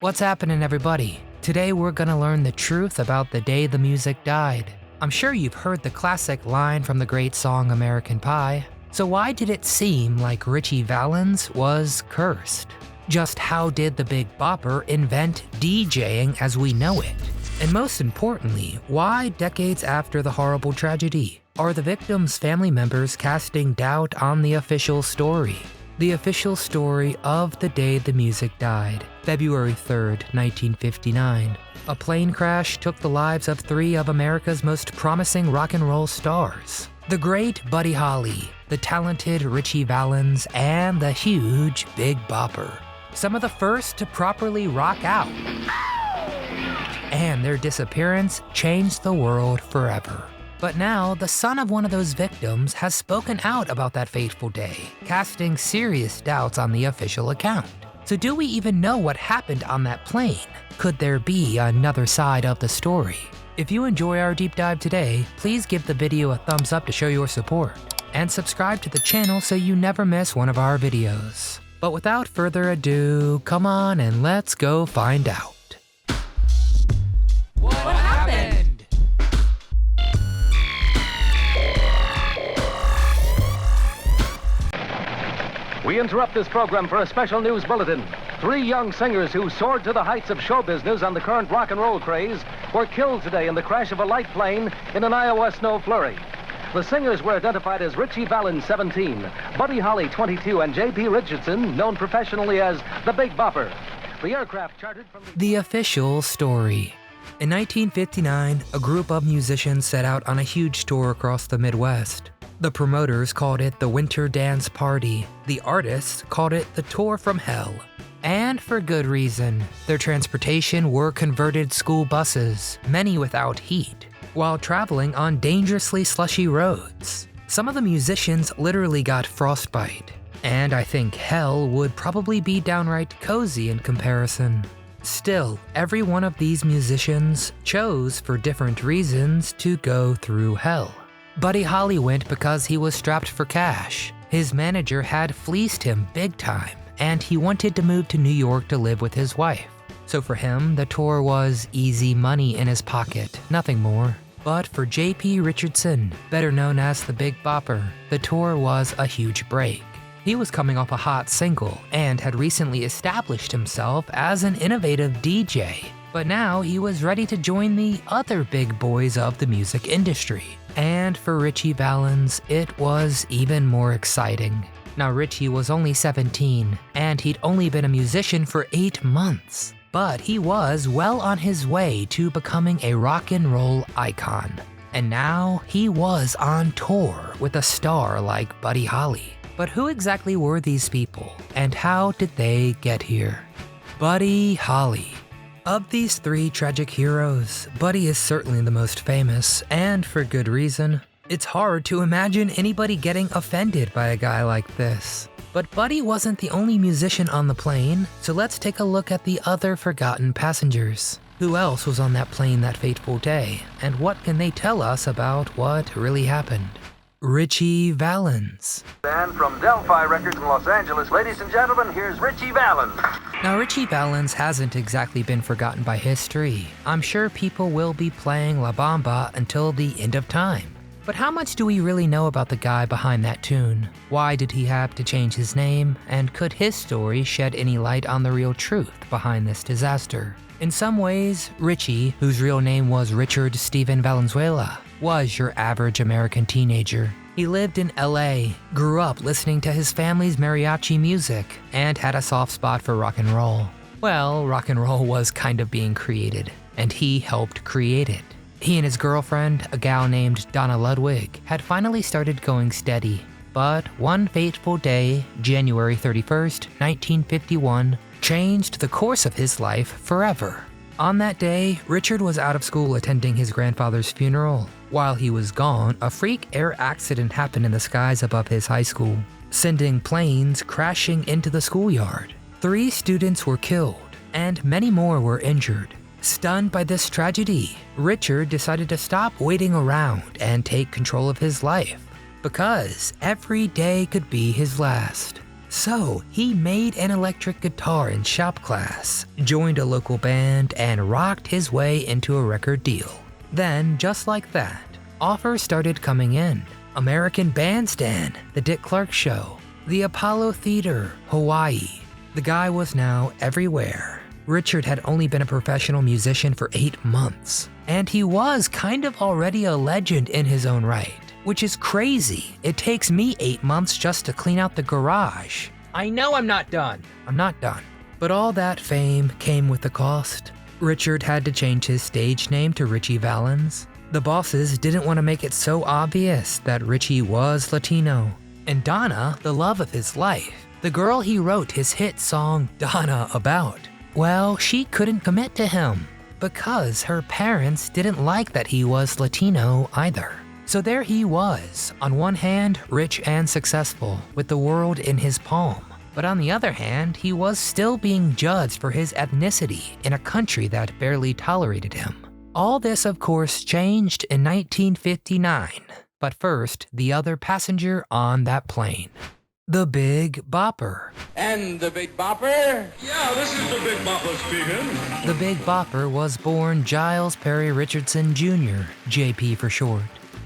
What's happening, everybody? Today we're gonna learn the truth about the day the music died. I'm sure you've heard the classic line from the great song American Pie. So why did it seem like Ritchie Valens was cursed? Just how did the Big Bopper invent DJing as we know it? And most importantly, why decades after the horrible tragedy are the victims' family members casting doubt on the official story? The official story of the day the music died, February 3rd, 1959. A plane crash took the lives of three of America's most promising rock and roll stars. The great Buddy Holly, the talented Ritchie Valens, and the huge Big Bopper. Some of the first to properly rock out. And their disappearance changed the world forever. But now, the son of one of those victims has spoken out about that fateful day, casting serious doubts on the official account. So do we even know what happened on that plane? Could there be another side of the story? If you enjoy our deep dive today, please give the video a thumbs up to show your support, and subscribe to the channel so you never miss one of our videos. But without further ado, come on and let's go find out. What happened? We interrupt this program for a special news bulletin. Three young singers who soared to the heights of show business on the current rock and roll craze were killed today in the crash of a light plane in an Iowa snow flurry. The singers were identified as Ritchie Valens, 17, Buddy Holly, 22, and J.P. Richardson, known professionally as the Big Bopper. The aircraft chartered from The official story. In 1959, a group of musicians set out on a huge tour across the Midwest. The promoters called it the Winter Dance Party. The artists called it the Tour from Hell. And for good reason. Their transportation were converted school buses, many without heat, while traveling on dangerously slushy roads. Some of the musicians literally got frostbite, and I think hell would probably be downright cozy in comparison. Still, every one of these musicians chose, for different reasons, to go through hell. Buddy Holly went because he was strapped for cash. His manager had fleeced him big time, and he wanted to move to New York to live with his wife. So for him, the tour was easy money in his pocket, nothing more. But for J.P. Richardson, better known as the Big Bopper, the tour was a huge break. He was coming off a hot single and had recently established himself as an innovative DJ. But now he was ready to join the other big boys of the music industry. And for Ritchie Valens, it was even more exciting. Now Ritchie was only 17, and he'd only been a musician for 8 months. But he was well on his way to becoming a rock and roll icon. And now he was on tour with a star like Buddy Holly. But who exactly were these people, and how did they get here? Buddy Holly. Of these three tragic heroes, Buddy is certainly the most famous, and for good reason. It's hard to imagine anybody getting offended by a guy like this. But Buddy wasn't the only musician on the plane, so let's take a look at the other forgotten passengers. Who else was on that plane that fateful day, and what can they tell us about what really happened? Ritchie Valens. And from Delphi Records in Los Angeles, ladies and gentlemen, here's Ritchie Valens. Now Ritchie Valens hasn't exactly been forgotten by history. I'm sure people will be playing La Bamba until the end of time. But how much do we really know about the guy behind that tune? Why did he have to change his name? And could his story shed any light on the real truth behind this disaster? In some ways, Ritchie, whose real name was Richard Stephen Valenzuela, was your average American teenager. He lived in LA, grew up listening to his family's mariachi music, and had a soft spot for rock and roll. Well, rock and roll was kind of being created, and he helped create it. He and his girlfriend, a gal named Donna Ludwig, had finally started going steady. But one fateful day, January 31st, 1951, changed the course of his life forever. On that day, Richard was out of school attending his grandfather's funeral. While he was gone, a freak air accident happened in the skies above his high school, sending planes crashing into the schoolyard. 3 students were killed, and many more were injured. Stunned by this tragedy, Richard decided to stop waiting around and take control of his life, because every day could be his last. So he made an electric guitar in shop class, joined a local band, and rocked his way into a record deal. Then, just like that, offers started coming in. American Bandstand, The Dick Clark Show, the Apollo Theater, Hawaii. The guy was now everywhere. Richard had only been a professional musician for 8 months, and he was kind of already a legend in his own right. Which is crazy. It takes me 8 months just to clean out the garage. I know I'm not done. I'm not done. But all that fame came with a cost. Richard had to change his stage name to Ritchie Valens. The bosses didn't want to make it so obvious that Ritchie was Latino. And Donna, the love of his life, the girl he wrote his hit song Donna about, well, she couldn't commit to him because her parents didn't like that he was Latino either. So there he was, on one hand, rich and successful, with the world in his palm. But on the other hand, he was still being judged for his ethnicity in a country that barely tolerated him. All this, of course, changed in 1959. But first, the other passenger on that plane. The Big Bopper. And the Big Bopper? Yeah, this is the Big Bopper speaking. The Big Bopper was born Giles Perry Richardson Jr., JP for short.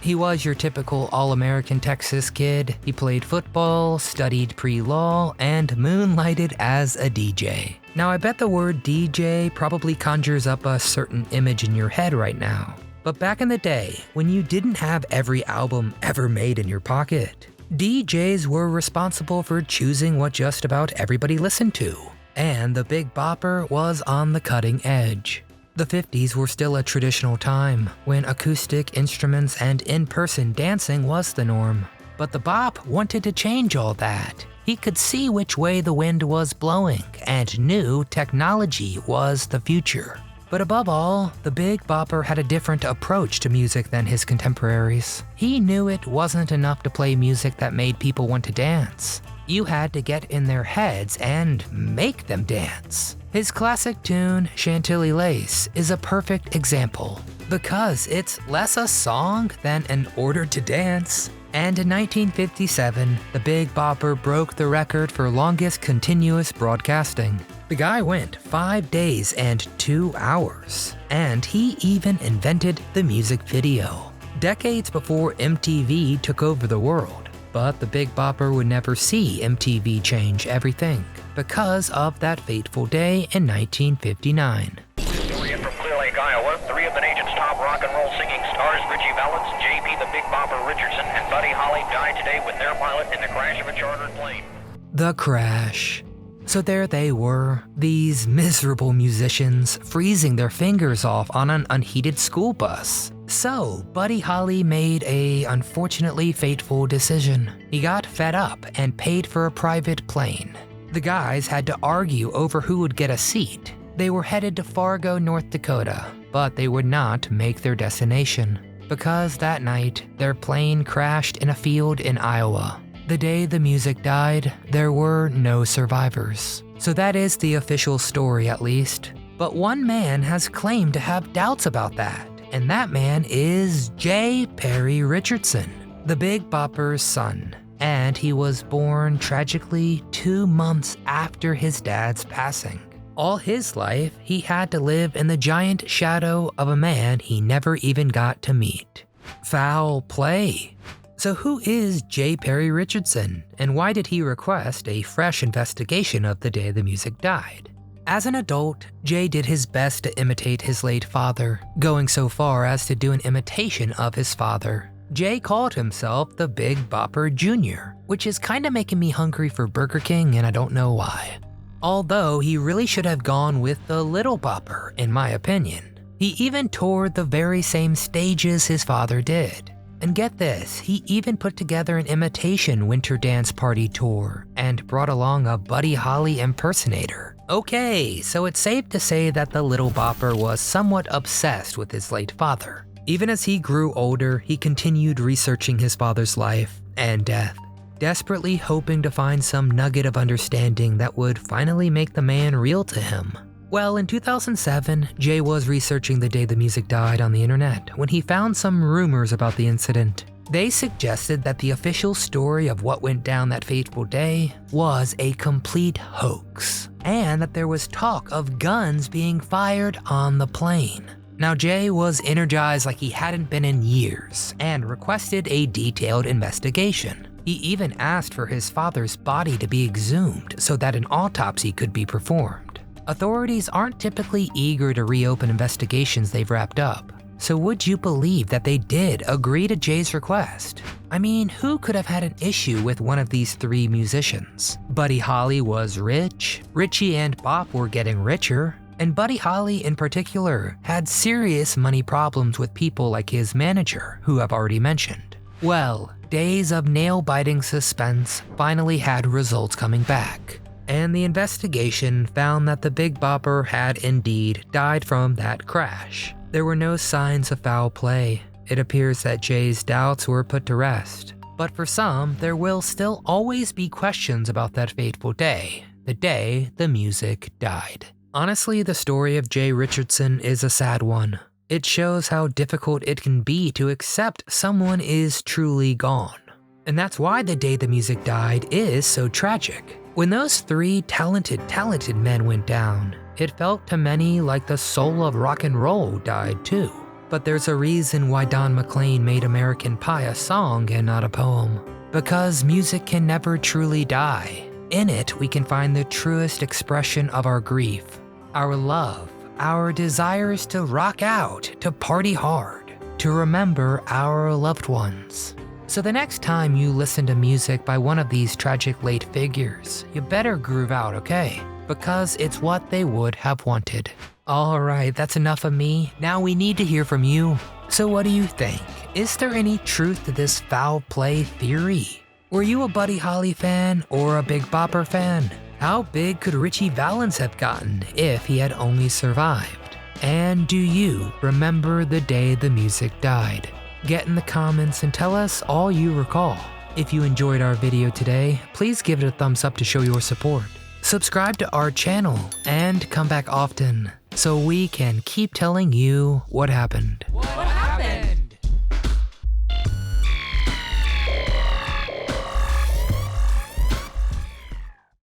He was your typical all-American Texas kid. He played football, studied pre-law, and moonlighted as a DJ. Now, I bet the word DJ probably conjures up a certain image in your head right now. But back in the day, when you didn't have every album ever made in your pocket, DJs were responsible for choosing what just about everybody listened to. And the Big Bopper was on the cutting edge. The 50s were still a traditional time, when acoustic instruments and in-person dancing was the norm. But the Bop wanted to change all that. He could see which way the wind was blowing, and knew technology was the future. But above all, the Big Bopper had a different approach to music than his contemporaries. He knew it wasn't enough to play music that made people want to dance. You had to get in their heads and make them dance. His classic tune, Chantilly Lace, is a perfect example, because it's less a song than an order to dance. And in 1957, the Big Bopper broke the record for longest continuous broadcasting. The guy went 5 days and 2 hours, and he even invented the music video, decades before MTV took over the world. But the Big Bopper would never see MTV change everything because of that fateful day in 1959. Story in from Clear Lake, Iowa. 3 of the nation's top rock and roll singing stars, Ritchie Valens, JP the Big Bopper Richardson, and Buddy Holly, died today with their pilot in the crash of a chartered plane. The crash. So there they were, these miserable musicians freezing their fingers off on an unheated school bus. So, Buddy Holly made a unfortunately fateful decision. He got fed up and paid for a private plane. The guys had to argue over who would get a seat. They were headed to Fargo, North Dakota, but they would not make their destination, because that night, their plane crashed in a field in Iowa. The day the music died, there were no survivors. So that is the official story, at least. But one man has claimed to have doubts about that, and that man is J. Perry Richardson, the Big Bopper's son. And he was born tragically 2 months after his dad's passing. All his life, he had to live in the giant shadow of a man he never even got to meet. Foul play. So who is J. Perry Richardson, and why did he request a fresh investigation of the day the music died? As an adult, Jay did his best to imitate his late father, going so far as to do an imitation of his father. Jay called himself the Big Bopper Jr., which is kinda making me hungry for Burger King, and I don't know why. Although he really should have gone with the Little Bopper, in my opinion. He even toured the very same stages his father did. And get this, he even put together an imitation winter dance party tour and brought along a Buddy Holly impersonator. Okay, so it's safe to say that the Little Bopper was somewhat obsessed with his late father. Even as he grew older, he continued researching his father's life and death, desperately hoping to find some nugget of understanding that would finally make the man real to him. Well, in 2007, Jay was researching the day the music died on the internet when he found some rumors about the incident. They suggested that the official story of what went down that fateful day was a complete hoax, and that there was talk of guns being fired on the plane. Now, Jay was energized like he hadn't been in years and requested a detailed investigation. He even asked for his father's body to be exhumed so that an autopsy could be performed. Authorities aren't typically eager to reopen investigations they've wrapped up. So would you believe that they did agree to Jay's request? I mean, who could have had an issue with one of these three musicians? Buddy Holly was rich, Ritchie and Bop were getting richer, and Buddy Holly in particular had serious money problems with people like his manager, who I've already mentioned. Well, days of nail-biting suspense finally had results coming back, and the investigation found that the Big Bopper had indeed died from that crash. There were no signs of foul play. It appears that Jay's doubts were put to rest. But for some, there will still always be questions about that fateful day, the day the music died. Honestly, the story of Jay Richardson is a sad one. It shows how difficult it can be to accept someone is truly gone. And that's why the day the music died is so tragic. When those three talented men went down, it felt to many like the soul of rock and roll died too. But there's a reason why Don McLean made American Pie a song and not a poem. Because music can never truly die. In it, we can find the truest expression of our grief, our love, our desires to rock out, to party hard, to remember our loved ones. So the next time you listen to music by one of these tragic late figures, you better groove out, okay? Because it's what they would have wanted. Alright, that's enough of me. Now we need to hear from you. So what do you think? Is there any truth to this foul play theory? Were you a Buddy Holly fan or a Big Bopper fan? How big could Ritchie Valens have gotten if he had only survived? And do you remember the day the music died? Get in the comments and tell us all you recall. If you enjoyed our video today, please give it a thumbs up to show your support. Subscribe to our channel and come back often so we can keep telling you what happened.